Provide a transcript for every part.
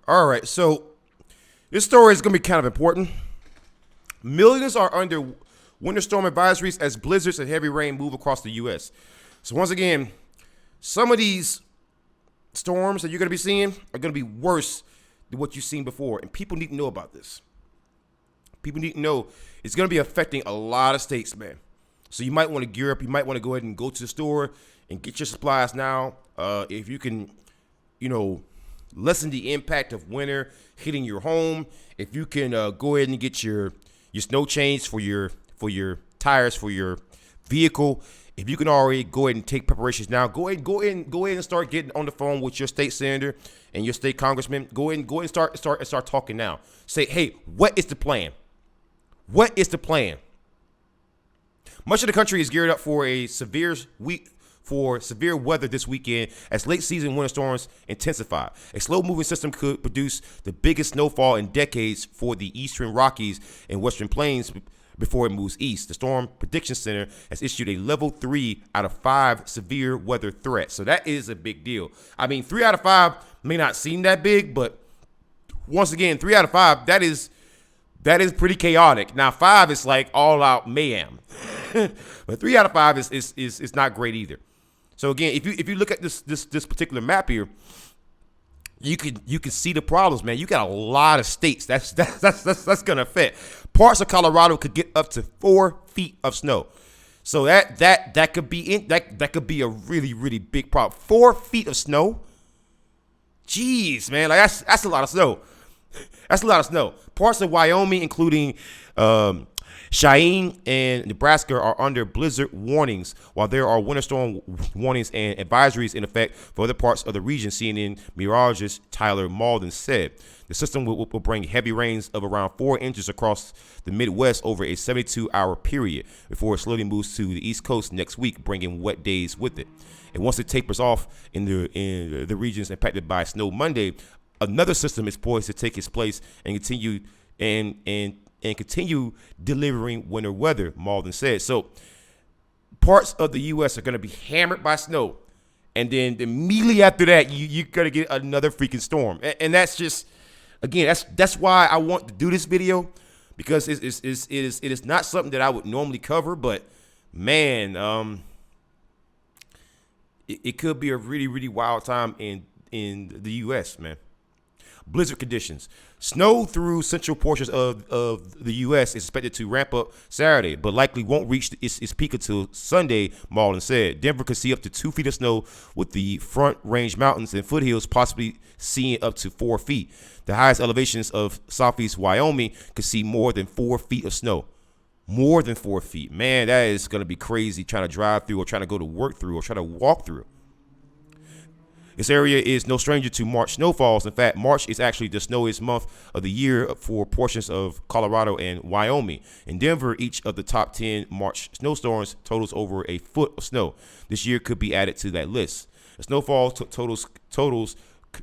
All right, so this story is going to be kind of important. Millions are under winter storm advisories as blizzards and heavy rain move across the U.S. So once again, some of these storms that you're going to be seeing are going to be worse than what you've seen before. And people need to know about this. People need to know it's going to be affecting a lot of states, man. So you might want to gear up. You might want to go ahead and go to the store and get your supplies now. If you can, lessen the impact of winter hitting your home. If you can go ahead and get your snow chains for your tires for your vehicle. If you can already go ahead and take preparations now, go ahead and start getting on the phone with your state senator and your state congressman. Go ahead and start talking now. Say, hey, what is the plan? What is the plan? Much of the country is geared up for a severe weather this weekend as late season winter storms intensify. A slow-moving system could produce the biggest snowfall in decades for the eastern Rockies and western plains before it moves east. The Storm Prediction Center has issued a level 3 out of 5 severe weather threat. So that is a big deal. I mean, 3 out of 5 may not seem that big, but once again, 3 out of 5, that is pretty chaotic. Now 5 is like all out mayhem. But 3 out of 5 is not great either. So again, if you look at this particular map here, you can see the problems, man. You got a lot of states that's gonna affect. Parts of Colorado could get up to 4 feet of snow. So that could be a really, really big problem. 4 feet of snow. Jeez, man, like that's a lot of snow. That's a lot of snow. Parts of Wyoming, including Cheyenne and Nebraska, are under blizzard warnings, while there are winter storm warnings and advisories in effect for other parts of the region, CNN meteorologist Tyler Malden said. The system will bring heavy rains of around 4 inches across the Midwest over a 72-hour period before it slowly moves to the East Coast next week, bringing wet days with it. And once it tapers off in the regions impacted by snow Monday, another system is poised to take its place and continue delivering winter weather, Malden said. So parts of the U.S. are going to be hammered by snow. And then immediately after that, you're going to get another freaking storm. And that's just, again, that's why I want to do this video, because it is not something that I would normally cover. But, man, it could be a really, really wild time in the U.S., man. Blizzard conditions. Snow through central portions of the U.S. is expected to ramp up Saturday, but likely won't reach its peak until Sunday, Malden said. Denver could see up to 2 feet of snow, with the Front Range Mountains and foothills possibly seeing up to 4 feet. The highest elevations of southeast Wyoming could see more than 4 feet of snow. More than 4 feet. Man, that is going to be crazy trying to drive through or trying to go to work through or try to walk through. This area is no stranger to March snowfalls. In fact, March is actually the snowiest month of the year for portions of Colorado and Wyoming. In Denver, each of the top 10 March snowstorms totals over a foot of snow. This year could be added to that list. The snowfall totals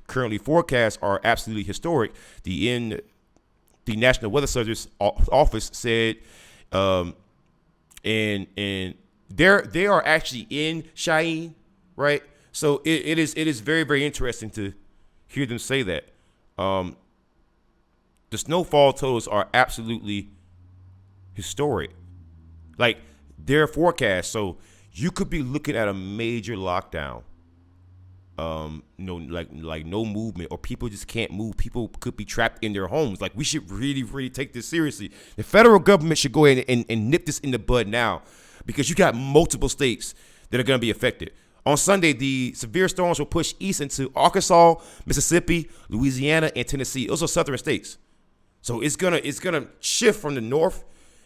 currently forecast are absolutely historic. The National Weather Service office said, and they are actually in Cheyenne, right? So it is very, very interesting to hear them say that. The snowfall totals are absolutely historic. Like, their forecast. So you could be looking at a major lockdown. Like no movement, or people just can't move. People could be trapped in their homes. Like, we should really, really take this seriously. The federal government should go ahead and nip this in the bud now, because you got multiple states that are going to be affected. On Sunday, the severe storms will push east into Arkansas, Mississippi, Louisiana, and Tennessee. Those are southern states. So it's gonna shift from the north,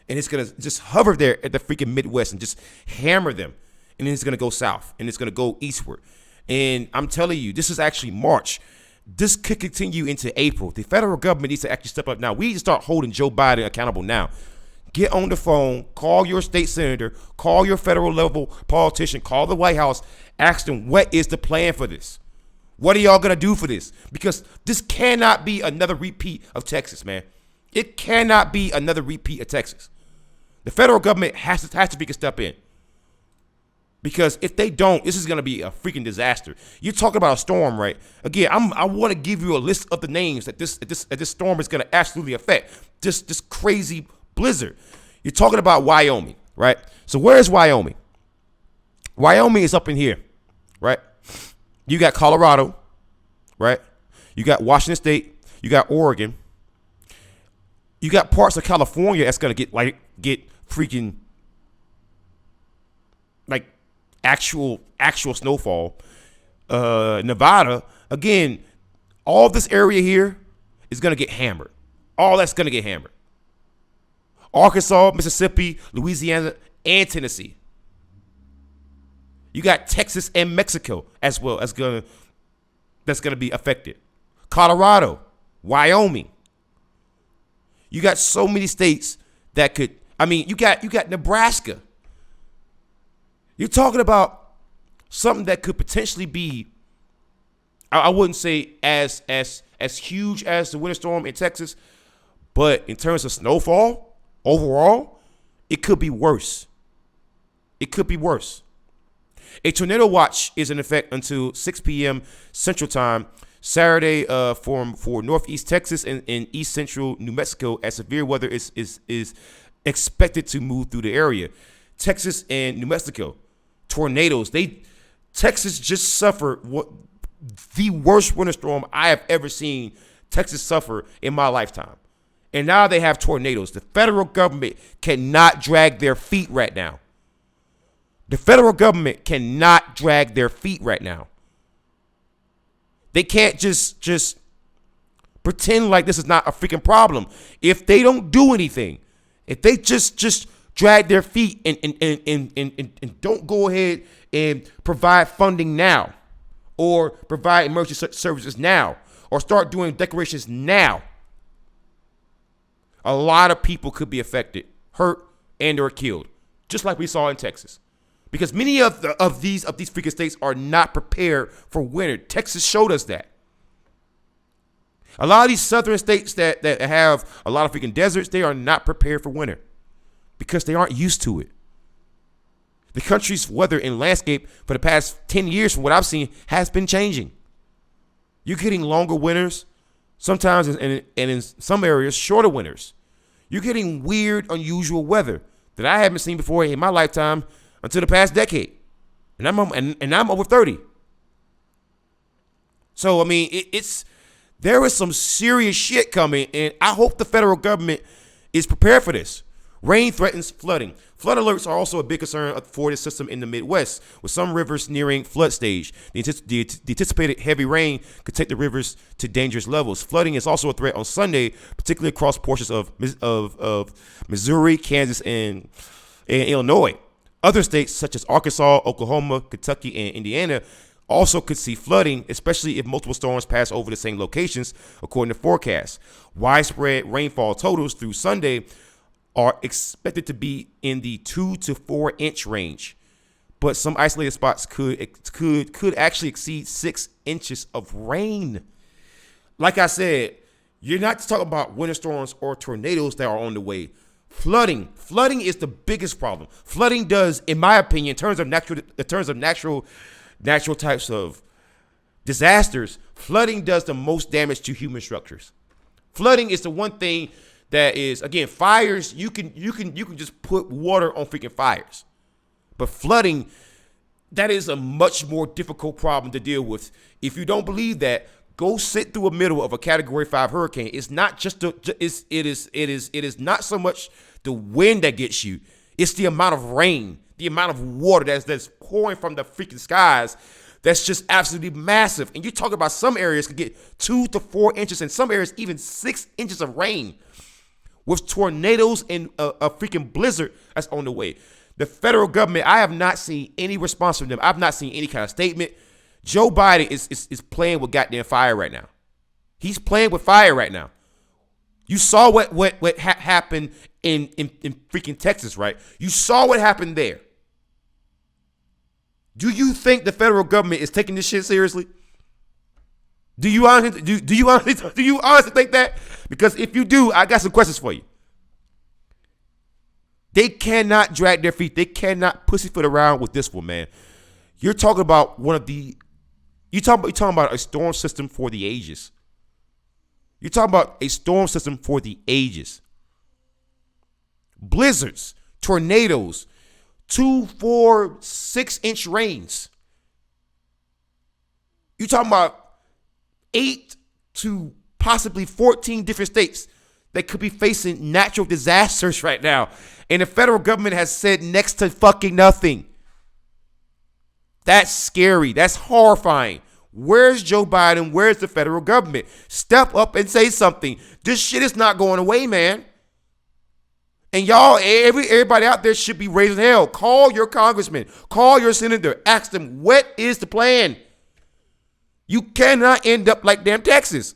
and it's gonna just hover there at the freaking Midwest and just hammer them. And then it's gonna go south, and it's gonna go eastward. And I'm telling you, this is actually March. This could continue into April. The federal government needs to actually step up now. We need to start holding Joe Biden accountable now. Get on the phone, call your state senator, call your federal level politician, call the White House, ask them, what is the plan for this? What are y'all going to do for this? Because this cannot be another repeat of Texas, man. It cannot be another repeat of Texas. The federal government has to freaking step in. Because if they don't, this is going to be a freaking disaster. You're talking about a storm, right? Again, I want to give you a list of the names that this storm is going to absolutely affect. This crazy blizzard. You're talking about Wyoming, right? So where is Wyoming? Wyoming is up in here, right? You got Colorado, right? You got Washington State. You got Oregon. You got parts of California that's going to get freaking like actual snowfall. Nevada, again, all this area here is going to get hammered. All that's going to get hammered. Arkansas, Mississippi, Louisiana, and Tennessee. You got Texas and Mexico as well that's going to be affected. Colorado, Wyoming. You got so many states that could. I mean, you got Nebraska. You're talking about something that could potentially be. I wouldn't say as huge as the winter storm in Texas, but in terms of snowfall overall, it could be worse. It could be worse. A tornado watch is in effect until 6 p.m. Central Time Saturday for northeast Texas and east central New Mexico, as severe weather is expected to move through the area. Texas and New Mexico, tornadoes. Texas just suffered the worst winter storm I have ever seen Texas suffer in my lifetime. And now they have tornadoes. The federal government cannot drag their feet right now. The federal government cannot drag their feet right now. They can't just pretend like this is not a freaking problem. If they don't do anything, if they just drag their feet and don't go ahead and provide funding now, or provide emergency services now, or start doing declarations now, a lot of people could be affected, hurt, and or killed, just like we saw in Texas. Because many of these freaking states are not prepared for winter. Texas showed us that. A lot of these southern states that have a lot of freaking deserts, they are not prepared for winter because they aren't used to it. The country's weather and landscape for the past 10 years, from what I've seen, has been changing. You're getting longer winters, sometimes and in some areas, shorter winters. You're getting weird, unusual weather that I haven't seen before in my lifetime until the past decade, and I'm over 30. So I mean, there is some serious shit coming, and I hope the federal government is prepared for this. Rain threatens flooding. Flood alerts are also a big concern for this system in the Midwest, with some rivers nearing flood stage. The anticipated heavy rain could take the rivers to dangerous levels. Flooding is also a threat on Sunday, particularly across portions of Missouri, Kansas, and Illinois. Other states such as Arkansas, Oklahoma, Kentucky, and Indiana also could see flooding, especially if multiple storms pass over the same locations, according to forecasts. Widespread rainfall totals through Sunday are expected to be in the 2 to 4 inch range, but some isolated spots could actually exceed 6 inches of rain. Like I said, you're not talking about winter storms or tornadoes that are on the way. Flooding is the biggest problem. Flooding does, in my opinion, in terms of natural types of disasters, flooding does the most damage to human structures. Flooding is the one thing that is, again, fires. You can just put water on freaking fires, but flooding, that is a much more difficult problem to deal with. If you don't believe that, go sit through a middle of a Category 5 hurricane. It's not just it is not so much the wind that gets you. It's the amount of rain, the amount of water that's pouring from the freaking skies. That's just absolutely massive. And you're talking about some areas could get 2 to 4 inches, and some areas even 6 inches of rain, with tornadoes and a freaking blizzard that's on the way. The federal government, I have not seen any response from them. I've not seen any kind of statement. Joe Biden is playing with goddamn fire right now. He's playing with fire right now. You saw what happened in freaking Texas, right? You saw what happened there. Do you think the federal government is taking this shit seriously? Do you honestly think that? Because if you do, I got some questions for you. They cannot drag their feet. They cannot pussyfoot around with this one, man. You're talking about you're talking about a storm system for the ages. You're talking about a storm system for the ages. Blizzards, tornadoes, 2, 4, 6-inch rains. You're talking about 8 to possibly 14 different states that could be facing natural disasters right now. And the federal government has said next to fucking nothing. That's scary. That's horrifying. Where's Joe Biden? Where's the federal government? Step up and say something. This shit is not going away, man. And y'all, everybody out there should be raising hell. Call your congressman. Call your senator. Ask them, what is the plan? You cannot end up like damn Texas.